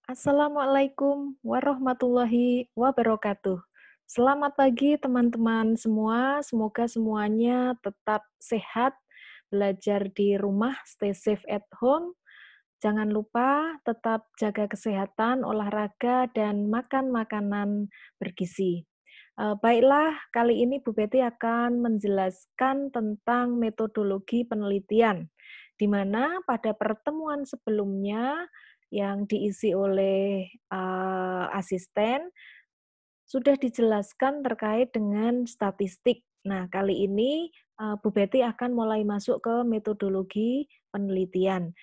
Assalamualaikum warahmatullahi wabarakatuh. Selamat pagi teman-teman semua, semoga semuanya tetap sehat, belajar di rumah, stay safe at home. Jangan lupa tetap jaga kesehatan, olahraga, dan makan makanan bergizi. Baiklah, kali ini Bu Betty akan menjelaskan tentang metodologi penelitian, di mana pada pertemuan sebelumnya yang diisi oleh asisten sudah dijelaskan terkait dengan statistik. Nah, kali ini Bu Betty akan mulai masuk ke metodologi penelitian.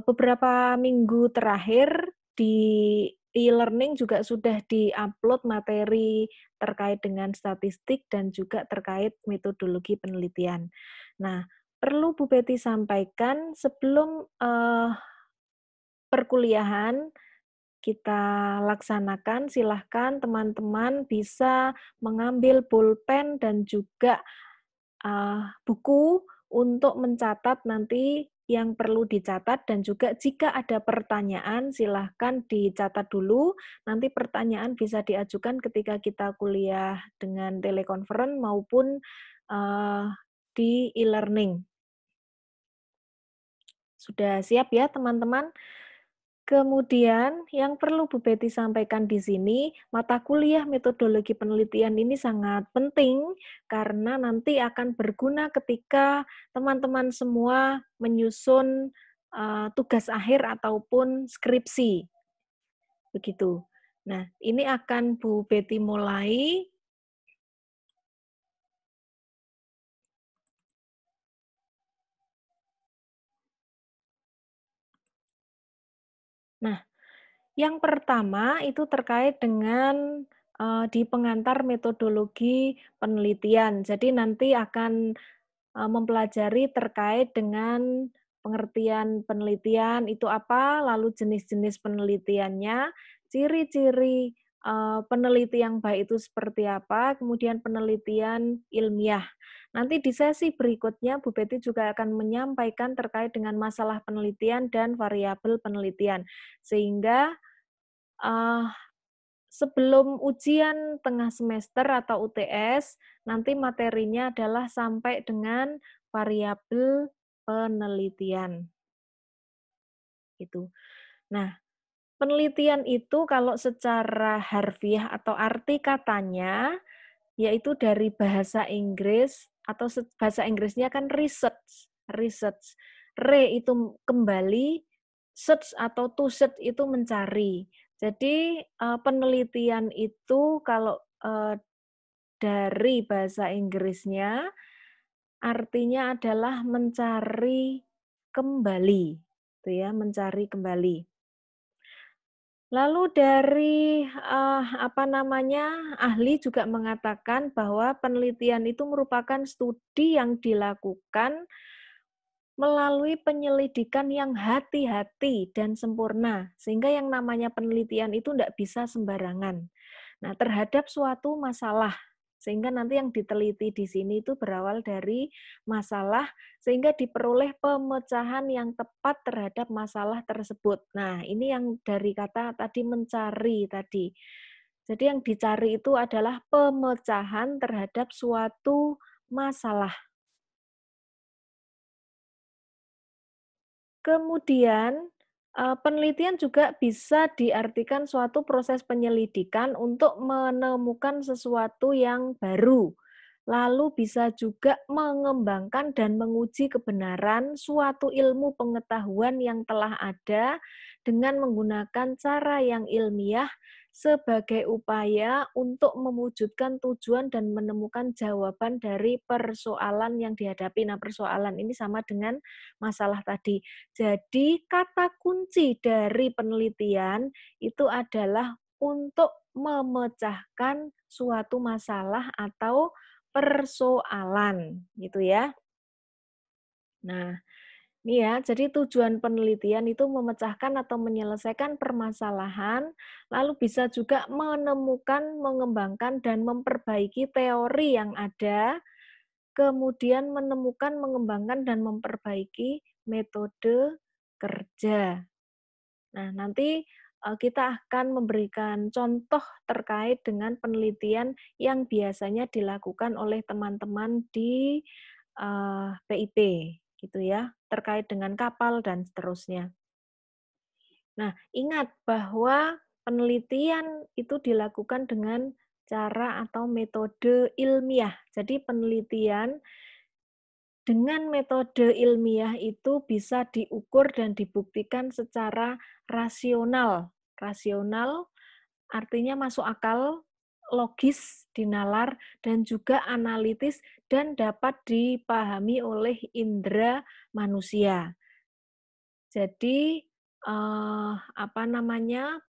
Beberapa minggu terakhir di e-learning juga sudah di-upload materi terkait dengan statistik dan juga terkait metodologi penelitian. Nah, perlu Bu Betty sampaikan sebelum perkuliahan kita laksanakan, silahkan teman-teman bisa mengambil pulpen dan juga buku untuk mencatat nanti yang perlu dicatat dan juga jika ada pertanyaan silahkan dicatat dulu, nanti pertanyaan bisa diajukan ketika kita kuliah dengan telekonferen maupun di e-learning. Sudah siap ya teman-teman? Kemudian, yang perlu Bu Betty sampaikan di sini, mata kuliah metodologi penelitian ini sangat penting karena nanti akan berguna ketika teman-teman semua menyusun tugas akhir ataupun skripsi. Begitu. Nah, ini akan Bu Betty mulai. Nah, yang pertama itu terkait dengan di pengantar metodologi penelitian. Jadi nanti akan mempelajari terkait dengan pengertian penelitian itu apa, lalu jenis-jenis penelitiannya, ciri-ciri peneliti yang baik itu seperti apa, kemudian penelitian ilmiah. Nanti di sesi berikutnya Bu Betty juga akan menyampaikan terkait dengan masalah penelitian dan variabel penelitian. Sehingga eh, sebelum ujian tengah semester atau UTS, nanti materinya adalah sampai dengan variabel penelitian. Gitu. Nah, penelitian itu kalau secara harfiah atau arti katanya, yaitu dari bahasa Inggris, atau bahasa Inggrisnya kan research. Research. Itu kembali, search atau to search itu mencari. Jadi penelitian itu kalau dari bahasa Inggrisnya artinya adalah mencari kembali, gitu ya, mencari kembali. Lalu dari ahli juga mengatakan bahwa penelitian itu merupakan studi yang dilakukan melalui penyelidikan yang hati-hati dan sempurna, sehingga yang namanya penelitian itu tidak bisa sembarangan. Nah, terhadap suatu masalah, sehingga nanti yang diteliti di sini itu berawal dari masalah, sehingga diperoleh pemecahan yang tepat terhadap masalah tersebut. Nah, ini yang dari kata tadi mencari tadi. Jadi yang dicari itu adalah pemecahan terhadap suatu masalah. Kemudian, penelitian juga bisa diartikan suatu proses penyelidikan untuk menemukan sesuatu yang baru. Lalu bisa juga mengembangkan dan menguji kebenaran suatu ilmu pengetahuan yang telah ada dengan menggunakan cara yang ilmiah sebagai upaya untuk mewujudkan tujuan dan menemukan jawaban dari persoalan yang dihadapi. Nah, persoalan ini sama dengan masalah tadi. Jadi kata kunci dari penelitian itu adalah untuk memecahkan suatu masalah atau persoalan, gitu ya. Nah, ini ya, jadi tujuan penelitian itu memecahkan atau menyelesaikan permasalahan, lalu bisa juga menemukan, mengembangkan, dan memperbaiki teori yang ada, kemudian menemukan, mengembangkan, dan memperbaiki metode kerja. Nah, nanti kita akan memberikan contoh terkait dengan penelitian yang biasanya dilakukan oleh teman-teman di PIP, gitu ya, terkait dengan kapal dan seterusnya. Nah, ingat bahwa penelitian itu dilakukan dengan cara atau metode ilmiah. Jadi penelitian dengan metode ilmiah itu bisa diukur dan dibuktikan secara rasional. Rasional artinya masuk akal, logis, dinalar, dan juga analitis dan dapat dipahami oleh indera manusia. Jadi,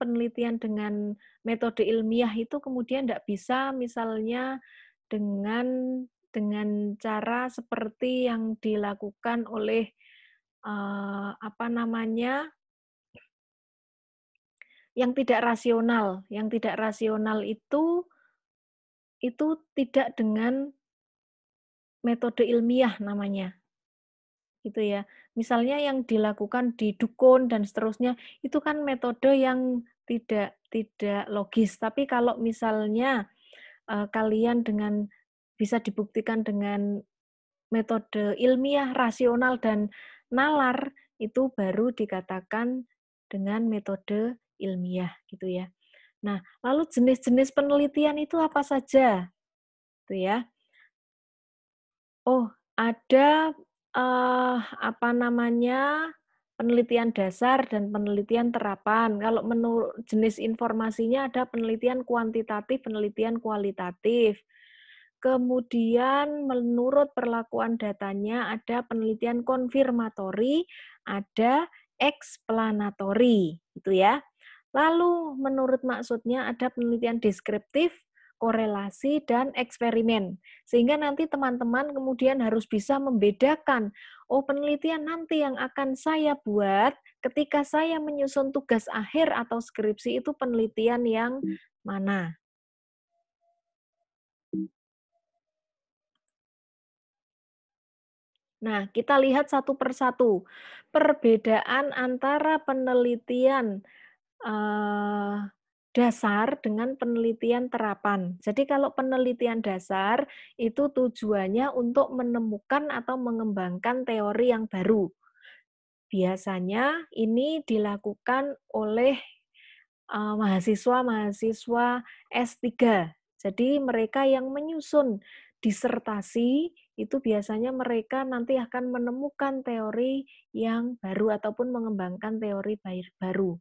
penelitian dengan metode ilmiah itu kemudian tidak bisa misalnya dengan cara seperti yang dilakukan oleh, eee, apa namanya, yang tidak rasional. Yang tidak rasional itu tidak dengan metode ilmiah namanya. Gitu ya. Misalnya yang dilakukan di dukun dan seterusnya, itu kan metode yang tidak logis. Tapi kalau misalnya, kalian bisa dibuktikan dengan metode ilmiah, rasional, dan nalar, itu baru dikatakan dengan metode ilmiah, gitu ya. Nah, lalu jenis-jenis penelitian itu apa saja? Gitu ya. Oh, ada, penelitian dasar dan penelitian terapan. Kalau menurut jenis informasinya ada penelitian kuantitatif, penelitian kualitatif. Kemudian menurut perlakuan datanya ada penelitian konfirmatori, ada eksplanatori, gitu ya. Lalu menurut maksudnya ada penelitian deskriptif, korelasi, dan eksperimen. Sehingga nanti teman-teman kemudian harus bisa membedakan, oh penelitian nanti yang akan saya buat ketika saya menyusun tugas akhir atau skripsi itu penelitian yang mana. Nah, kita lihat satu persatu. Perbedaan antara penelitian eh, dasar dengan penelitian terapan. Jadi kalau penelitian dasar itu tujuannya untuk menemukan atau mengembangkan teori yang baru. Biasanya ini dilakukan oleh mahasiswa-mahasiswa S3. Jadi mereka yang menyusun disertasi itu biasanya mereka nanti akan menemukan teori yang baru ataupun mengembangkan teori baru.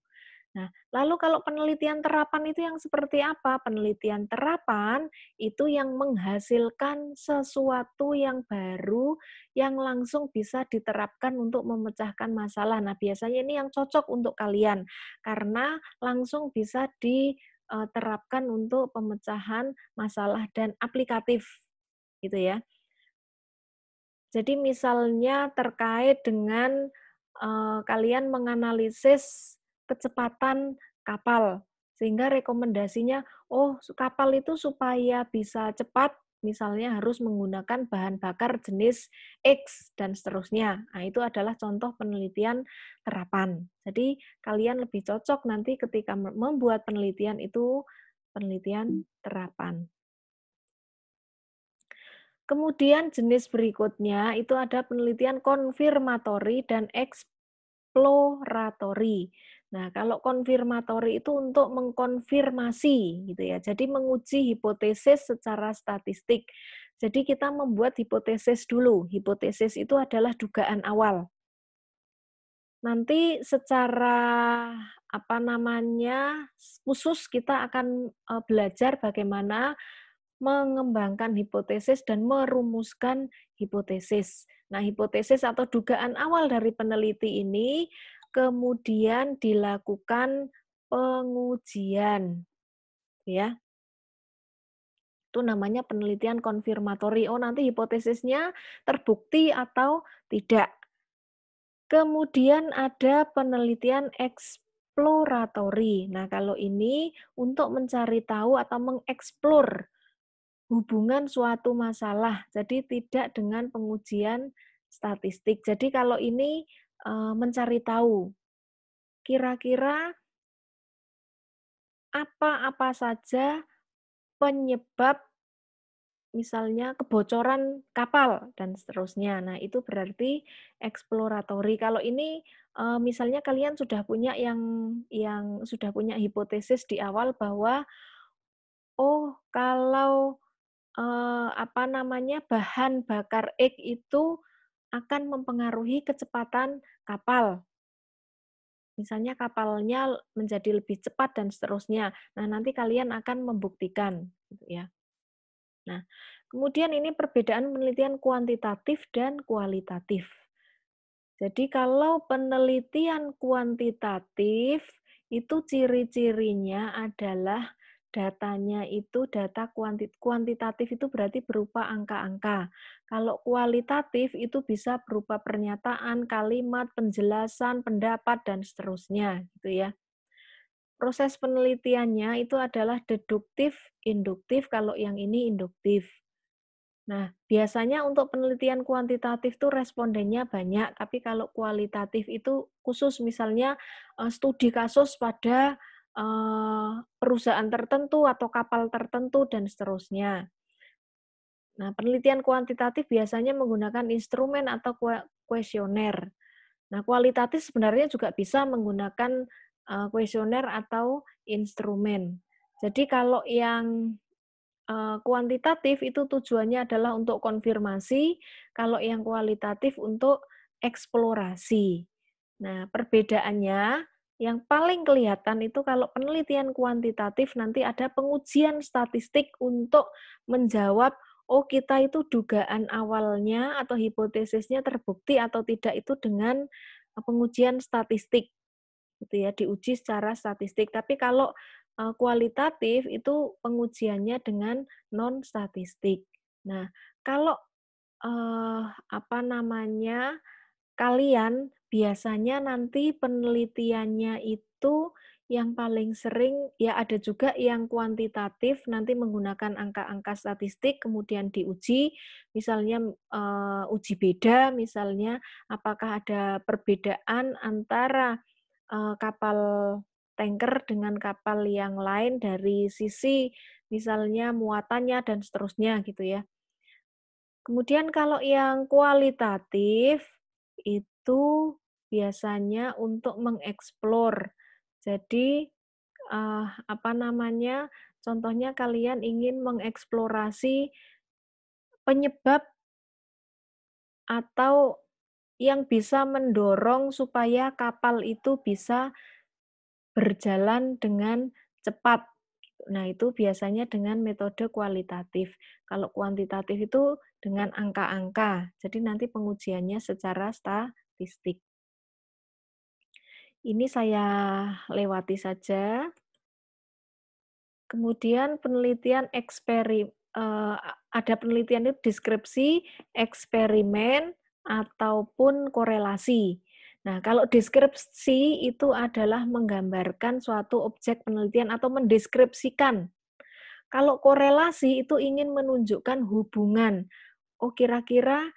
Nah, lalu kalau penelitian terapan itu yang seperti apa? Penelitian terapan itu yang menghasilkan sesuatu yang baru yang langsung bisa diterapkan untuk memecahkan masalah. Nah, biasanya ini yang cocok untuk kalian karena langsung bisa diterapkan untuk pemecahan masalah dan aplikatif gitu ya. Jadi misalnya terkait dengan kalian menganalisis kecepatan kapal, sehingga rekomendasinya, oh kapal itu supaya bisa cepat, misalnya harus menggunakan bahan bakar jenis X dan seterusnya. Nah, itu adalah contoh penelitian terapan. Jadi kalian lebih cocok nanti ketika membuat penelitian itu penelitian terapan. Kemudian jenis berikutnya itu ada penelitian konfirmatori dan eksploratory. Nah, kalau konfirmatori itu untuk mengkonfirmasi gitu ya. Jadi menguji hipotesis secara statistik. Jadi kita membuat hipotesis dulu. Hipotesis itu adalah dugaan awal. Nanti secara khusus kita akan belajar bagaimana mengembangkan hipotesis dan merumuskan hipotesis. Nah, hipotesis atau dugaan awal dari peneliti ini kemudian dilakukan pengujian, ya. Itu namanya penelitian konfirmatori. Oh, nanti hipotesisnya terbukti atau tidak. Kemudian ada penelitian eksploratory. Nah, kalau ini untuk mencari tahu atau mengeksplor hubungan suatu masalah. Jadi tidak dengan pengujian statistik. Jadi kalau ini mencari tahu, kira-kira apa-apa saja penyebab misalnya kebocoran kapal dan seterusnya. Nah, itu berarti exploratory. Kalau ini, misalnya kalian sudah punya yang sudah punya hipotesis di awal bahwa, oh kalau, apa namanya, bahan bakar X itu akan mempengaruhi kecepatan kapal. Misalnya kapalnya menjadi lebih cepat dan seterusnya. Nah, nanti kalian akan membuktikan, gitu ya. Nah, kemudian ini perbedaan penelitian kuantitatif dan kualitatif. Jadi kalau penelitian kuantitatif itu ciri-cirinya adalah datanya itu data kuantitatif itu berarti berupa angka-angka. Kalau kualitatif itu bisa berupa pernyataan, kalimat, penjelasan, pendapat dan seterusnya gitu ya. Proses penelitiannya itu adalah deduktif, induktif, kalau yang ini induktif. Nah, biasanya untuk penelitian kuantitatif tuh respondennya banyak, tapi kalau kualitatif itu khusus misalnya studi kasus pada perusahaan tertentu atau kapal tertentu dan seterusnya. Nah, penelitian kuantitatif biasanya menggunakan instrumen atau kuesioner. Nah, kualitatif sebenarnya juga bisa menggunakan kuesioner atau instrumen. Jadi kalau yang kuantitatif itu tujuannya adalah untuk konfirmasi, kalau yang kualitatif untuk eksplorasi. Nah, perbedaannya yang paling kelihatan itu kalau penelitian kuantitatif nanti ada pengujian statistik untuk menjawab, oh kita itu dugaan awalnya atau hipotesisnya terbukti atau tidak itu dengan pengujian statistik gitu ya, diuji secara statistik. Tapi kalau kualitatif itu pengujiannya dengan non statistik. Nah, kalau apa namanya, kalian biasanya nanti penelitiannya itu yang paling sering ya ada juga yang kuantitatif nanti menggunakan angka-angka statistik kemudian diuji, misalnya uji beda misalnya apakah ada perbedaan antara kapal tanker dengan kapal yang lain dari sisi misalnya muatannya dan seterusnya gitu ya. Kemudian kalau yang kualitatif itu biasanya untuk mengeksplor. Jadi apa namanya? Contohnya kalian ingin mengeksplorasi penyebab atau yang bisa mendorong supaya kapal itu bisa berjalan dengan cepat. Nah, itu biasanya dengan metode kualitatif. Kalau kuantitatif itu dengan angka-angka. Jadi nanti pengujiannya secara statistik. Ini saya lewati saja. Kemudian penelitian ada penelitian itu deskripsi, eksperimen, ataupun korelasi. Nah, kalau deskripsi itu adalah menggambarkan suatu objek penelitian atau mendeskripsikan. Kalau korelasi itu ingin menunjukkan hubungan. Oh, kira-kira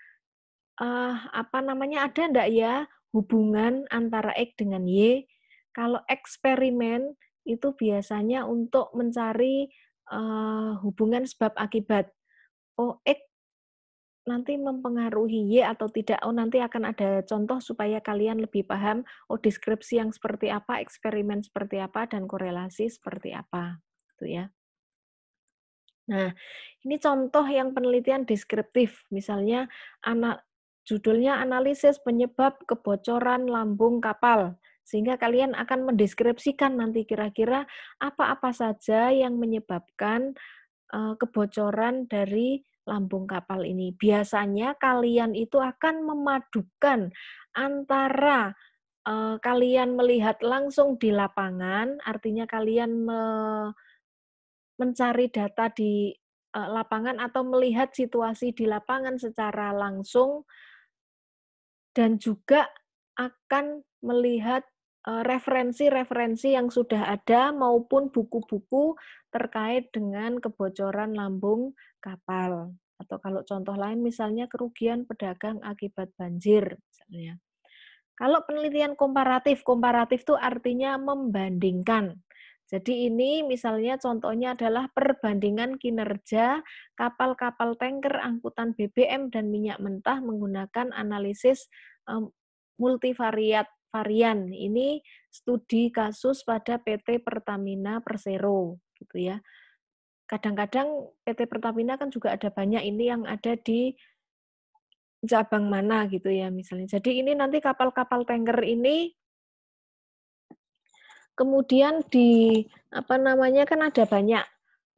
apa namanya, ada ndak ya hubungan antara X dengan Y? Kalau eksperimen itu biasanya untuk mencari hubungan sebab akibat. Oh, X nanti mempengaruhi Y atau tidak. Oh, nanti akan ada contoh supaya kalian lebih paham, oh deskripsi yang seperti apa, eksperimen seperti apa, dan korelasi seperti apa. Gitu ya. Nah, ini contoh yang penelitian deskriptif. Misalnya, judulnya analisis penyebab kebocoran lambung kapal. Sehingga kalian akan mendeskripsikan nanti kira-kira apa-apa saja yang menyebabkan kebocoran dari lambung kapal ini. Biasanya kalian itu akan memadukan antara kalian melihat langsung di lapangan, artinya kalian mencari data di lapangan atau melihat situasi di lapangan secara langsung dan juga akan melihat referensi-referensi yang sudah ada maupun buku-buku terkait dengan kebocoran lambung kapal. Atau kalau contoh lain misalnya kerugian pedagang akibat banjir misalnya. Kalau penelitian komparatif, komparatif itu artinya membandingkan. Jadi ini misalnya contohnya adalah perbandingan kinerja kapal-kapal tanker angkutan BBM dan minyak mentah menggunakan analisis multivariat varian. Ini studi kasus pada PT Pertamina Persero gitu ya. Kadang-kadang PT Pertamina kan juga ada banyak ini yang ada di cabang mana gitu ya misalnya. Jadi ini nanti kapal-kapal tanker ini kemudian apa namanya, kan ada banyak,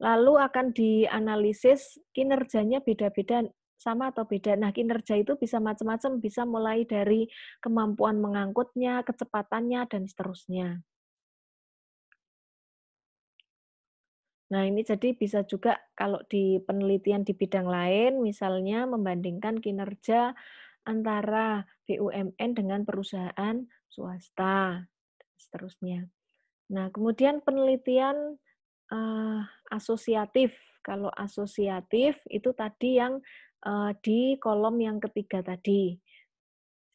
lalu akan dianalisis kinerjanya beda-beda, sama atau beda. Nah, kinerja itu bisa macam-macam, bisa mulai dari kemampuan mengangkutnya, kecepatannya, dan seterusnya. Nah, ini jadi bisa juga kalau di penelitian di bidang lain, misalnya membandingkan kinerja antara BUMN dengan perusahaan swasta, dan seterusnya. Nah, kemudian penelitian asosiatif. Kalau asosiatif itu tadi yang di kolom yang ketiga tadi.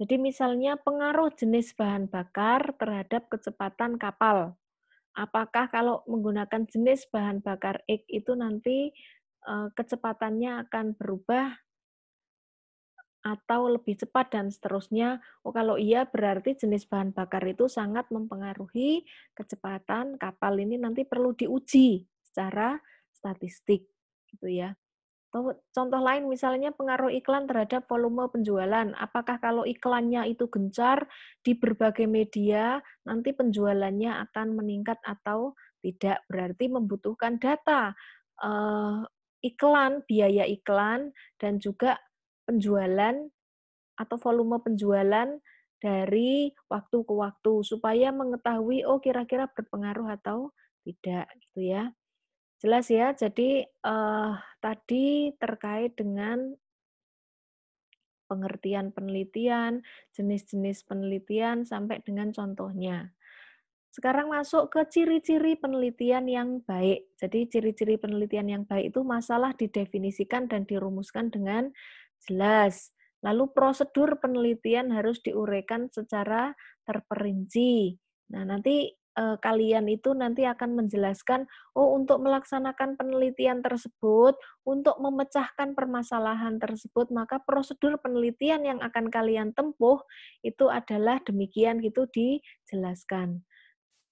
Jadi misalnya pengaruh jenis bahan bakar terhadap kecepatan kapal. Apakah kalau menggunakan jenis bahan bakar X itu nanti kecepatannya akan berubah atau lebih cepat dan seterusnya. Oh, kalau iya berarti jenis bahan bakar itu sangat mempengaruhi kecepatan kapal ini nanti perlu diuji secara statistik gitu ya. Contoh lain misalnya pengaruh iklan terhadap volume penjualan. Apakah kalau iklannya itu gencar di berbagai media, nanti penjualannya akan meningkat atau tidak? Berarti membutuhkan data iklan, biaya iklan, dan juga penjualan atau volume penjualan dari waktu ke waktu supaya mengetahui oh kira-kira berpengaruh atau tidak gitu ya. Jelas ya. Jadi tadi terkait dengan pengertian penelitian, jenis-jenis penelitian sampai dengan contohnya. Sekarang masuk ke ciri-ciri penelitian yang baik. Jadi ciri-ciri penelitian yang baik itu masalah didefinisikan dan dirumuskan dengan jelas. Lalu prosedur penelitian harus diuraikan secara terperinci. Nah, nanti kalian itu nanti akan menjelaskan, oh untuk melaksanakan penelitian tersebut, untuk memecahkan permasalahan tersebut, maka prosedur penelitian yang akan kalian tempuh itu adalah demikian gitu dijelaskan.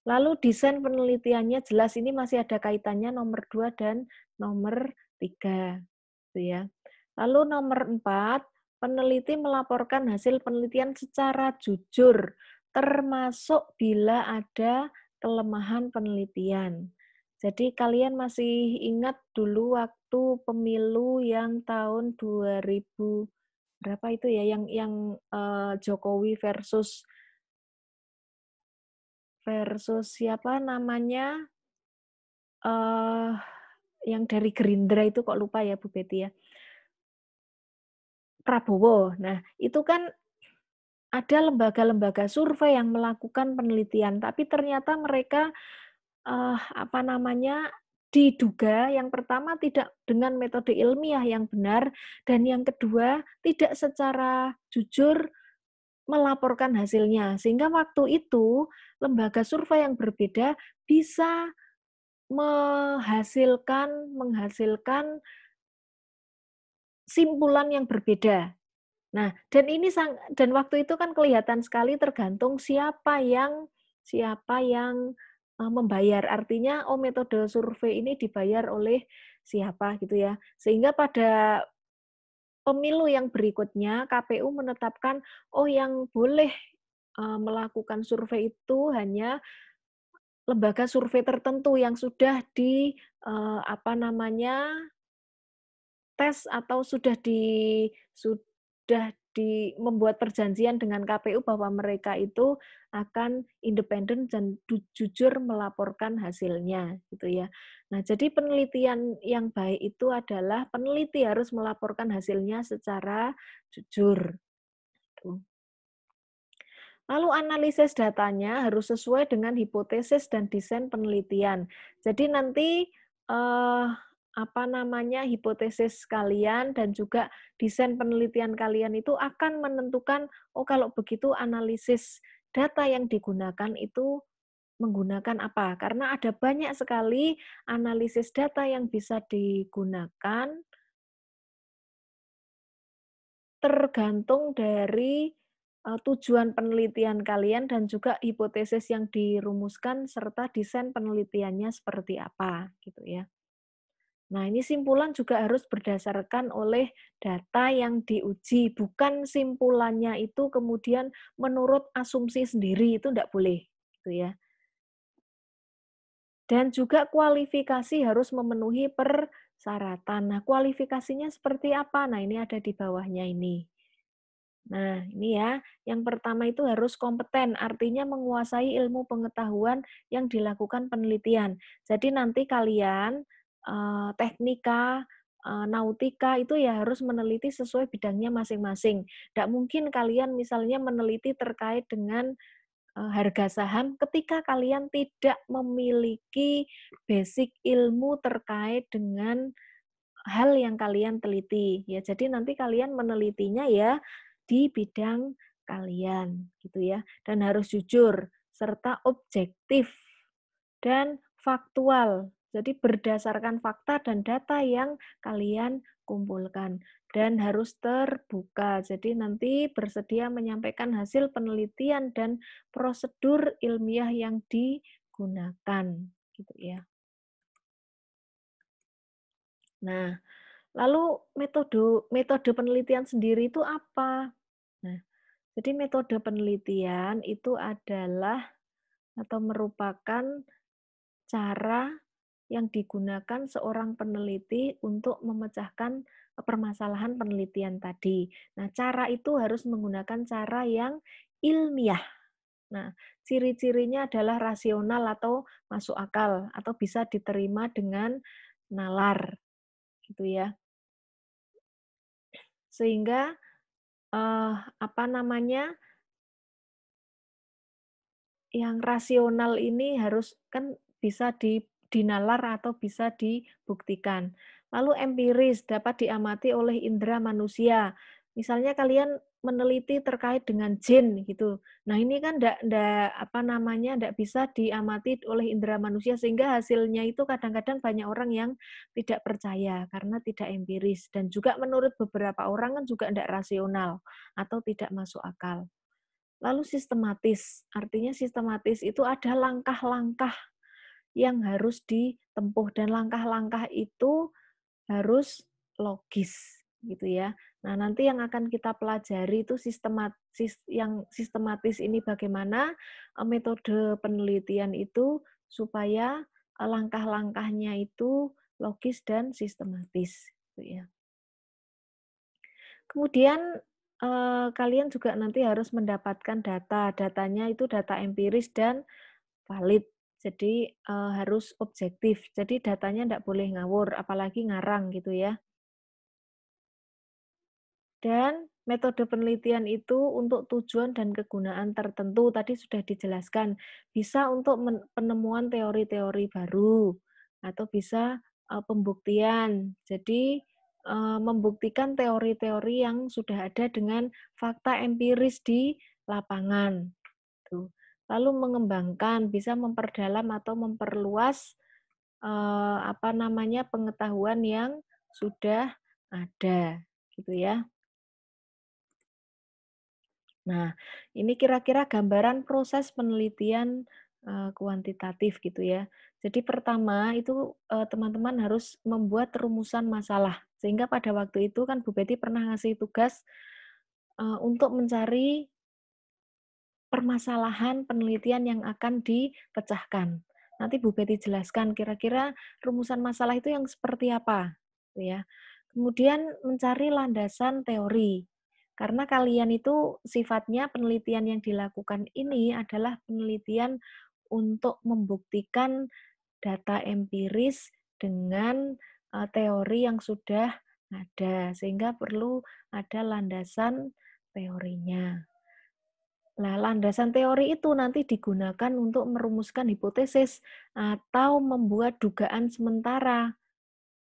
Lalu desain penelitiannya jelas ini masih ada kaitannya nomor 2 dan nomor 3. Gitu ya. Lalu nomor 4, peneliti melaporkan hasil penelitian secara jujur, termasuk bila ada kelemahan penelitian. Jadi kalian masih ingat dulu waktu pemilu yang tahun 2000 berapa itu ya yang Jokowi versus siapa namanya, eh yang dari Gerindra itu kok lupa ya Bu Betty ya, Prabowo. Nah, itu kan ada lembaga-lembaga survei yang melakukan penelitian, tapi ternyata mereka, apa namanya, diduga yang pertama tidak dengan metode ilmiah yang benar, dan yang kedua tidak secara jujur melaporkan hasilnya. Sehingga waktu itu lembaga survei yang berbeda bisa menghasilkan simpulan yang berbeda. Nah, dan waktu itu kan kelihatan sekali tergantung siapa yang membayar. Artinya, oh metode survei ini dibayar oleh siapa gitu ya. Sehingga pada pemilu yang berikutnya KPU menetapkan, oh yang boleh melakukan survei itu hanya lembaga survei tertentu yang sudah apa namanya, tes atau membuat perjanjian dengan KPU bahwa mereka itu akan independen dan jujur melaporkan hasilnya, gitu ya. Nah, jadi penelitian yang baik itu adalah peneliti harus melaporkan hasilnya secara jujur, tuh. Lalu analisis datanya harus sesuai dengan hipotesis dan desain penelitian. Jadi nanti apa namanya hipotesis kalian dan juga desain penelitian kalian itu akan menentukan oh kalau begitu analisis data yang digunakan itu menggunakan apa. Karena ada banyak sekali analisis data yang bisa digunakan tergantung dari tujuan penelitian kalian dan juga hipotesis yang dirumuskan serta desain penelitiannya seperti apa, gitu ya. Nah, ini simpulan juga harus berdasarkan oleh data yang diuji, bukan simpulannya itu kemudian menurut asumsi sendiri, itu enggak boleh, gitu ya. Dan juga kualifikasi harus memenuhi persyaratan. Nah, kualifikasinya seperti apa? Nah, ini ada di bawahnya ini. Nah, ini ya, yang pertama itu harus kompeten, artinya menguasai ilmu pengetahuan yang dilakukan penelitian. Jadi nanti kalian teknika, nautika itu ya harus meneliti sesuai bidangnya masing-masing. Tidak mungkin kalian misalnya meneliti terkait dengan harga saham ketika kalian tidak memiliki basic ilmu terkait dengan hal yang kalian teliti. Ya, jadi nanti kalian menelitinya ya di bidang kalian gitu ya. Dan harus jujur serta objektif dan faktual. Jadi berdasarkan fakta dan data yang kalian kumpulkan dan harus terbuka. Jadi nanti bersedia menyampaikan hasil penelitian dan prosedur ilmiah yang digunakan gitu ya. Nah, lalu metode metode penelitian sendiri itu apa? Nah, jadi metode penelitian itu adalah atau merupakan cara yang digunakan seorang peneliti untuk memecahkan permasalahan penelitian tadi. Nah, cara itu harus menggunakan cara yang ilmiah. Nah, ciri-cirinya adalah rasional atau masuk akal atau bisa diterima dengan nalar gitu ya. Sehingga apa namanya, yang rasional ini harus kan bisa dinalar atau bisa dibuktikan. Lalu empiris dapat diamati oleh indera manusia. Misalnya kalian meneliti terkait dengan jin gitu. Nah, ini kan apa namanya, ndak bisa diamati oleh indera manusia sehingga hasilnya itu kadang-kadang banyak orang yang tidak percaya karena tidak empiris dan juga menurut beberapa orang kan juga ndak rasional atau tidak masuk akal. Lalu sistematis, artinya sistematis itu ada langkah-langkah yang harus ditempuh dan langkah-langkah itu harus logis gitu ya. Nah, nanti yang akan kita pelajari itu yang sistematis ini bagaimana metode penelitian itu supaya langkah-langkahnya itu logis dan sistematis gitu ya. Kemudian, kalian juga nanti harus mendapatkan data. Datanya itu data empiris dan valid. Jadi, harus objektif. Jadi datanya ndak boleh ngawur, apalagi ngarang gitu ya. Dan metode penelitian itu untuk tujuan dan kegunaan tertentu, tadi sudah dijelaskan. Bisa untuk penemuan teori-teori baru, atau bisa pembuktian. Jadi, membuktikan teori-teori yang sudah ada dengan fakta empiris di lapangan. Tuh. Lalu mengembangkan, bisa memperdalam atau memperluas apa namanya, pengetahuan yang sudah ada, gitu ya. Nah, ini kira-kira gambaran proses penelitian kuantitatif gitu ya. Jadi pertama itu teman-teman harus membuat rumusan masalah. Sehingga pada waktu itu kan Bu Betty pernah ngasih tugas untuk mencari permasalahan penelitian yang akan dipecahkan. Nanti Bu Betty jelaskan kira-kira rumusan masalah itu yang seperti apa, gitu ya. Kemudian mencari landasan teori. Karena kalian itu sifatnya penelitian yang dilakukan ini adalah penelitian untuk membuktikan data empiris dengan teori yang sudah ada, sehingga perlu ada landasan teorinya. Nah, landasan teori itu nanti digunakan untuk merumuskan hipotesis atau membuat dugaan sementara,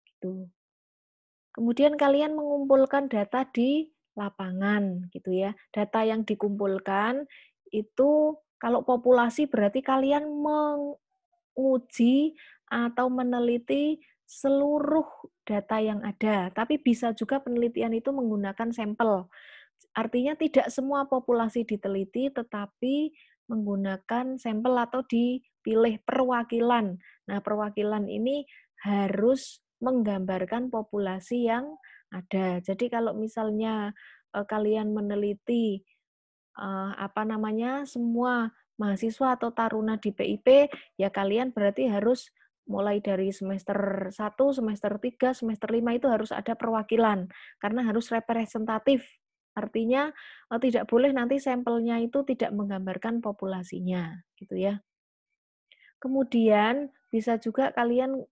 gitu. Kemudian kalian mengumpulkan data di lapangan, gitu ya. Data yang dikumpulkan itu Kalau populasi berarti kalian menguji atau meneliti seluruh data yang ada, tapi bisa juga penelitian itu menggunakan sampel. Artinya tidak semua populasi diteliti, tetapi menggunakan sampel atau dipilih perwakilan. Nah, perwakilan ini harus menggambarkan populasi yang ada. Jadi kalau misalnya kalian meneliti semua mahasiswa atau taruna di PIP, ya kalian berarti harus mulai dari semester 1, semester 3, semester 5 itu harus ada perwakilan, karena harus representatif. Artinya tidak boleh nanti sampelnya itu tidak menggambarkan populasinya, gitu ya. Kemudian bisa juga kalian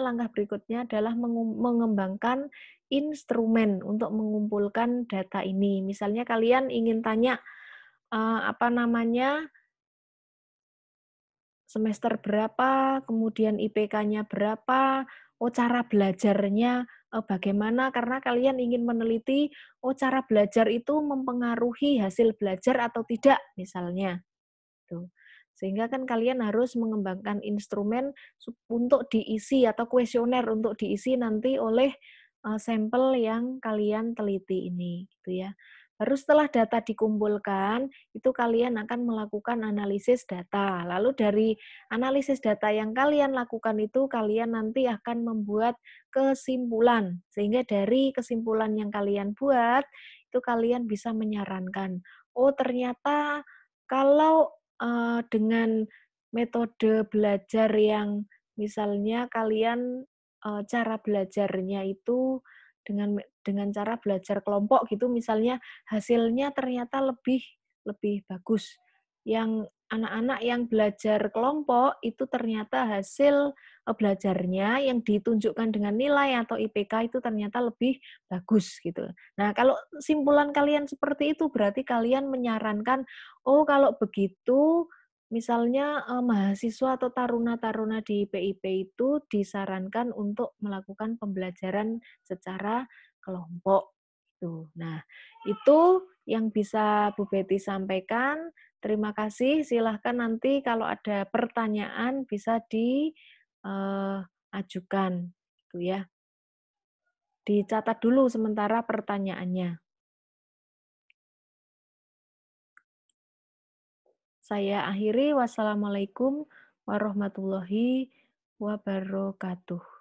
langkah berikutnya adalah mengembangkan instrumen untuk mengumpulkan data ini. Misalnya kalian ingin tanya semester berapa, kemudian IPK-nya berapa, cara belajarnya bagaimana, karena kalian ingin meneliti, cara belajar itu mempengaruhi hasil belajar atau tidak, misalnya. Tuh. Sehingga kan kalian harus mengembangkan instrumen untuk diisi atau kuesioner untuk diisi nanti oleh sampel yang kalian teliti ini, gitu ya. Baru setelah data dikumpulkan, itu kalian akan melakukan analisis data. Lalu dari analisis data yang kalian lakukan itu, kalian nanti akan membuat kesimpulan. Sehingga dari kesimpulan yang kalian buat, itu kalian bisa menyarankan, oh ternyata kalau dengan metode belajar yang misalnya kalian, cara belajarnya itu dengan cara belajar kelompok gitu misalnya, hasilnya ternyata lebih lebih bagus. Yang anak-anak yang belajar kelompok itu ternyata hasil, belajarnya yang ditunjukkan dengan nilai atau IPK itu ternyata lebih bagus gitu. Nah, kalau simpulan kalian seperti itu berarti kalian menyarankan, oh, kalau begitu, misalnya mahasiswa atau taruna-taruna di PIP itu disarankan untuk melakukan pembelajaran secara kelompok. Gitu. Nah, itu yang bisa Bu Betty sampaikan. Terima kasih. Silahkan nanti kalau ada pertanyaan bisa diajukan, gitu ya. Dicatat dulu sementara pertanyaannya. Saya akhiri, wassalamualaikum warahmatullahi wabarakatuh.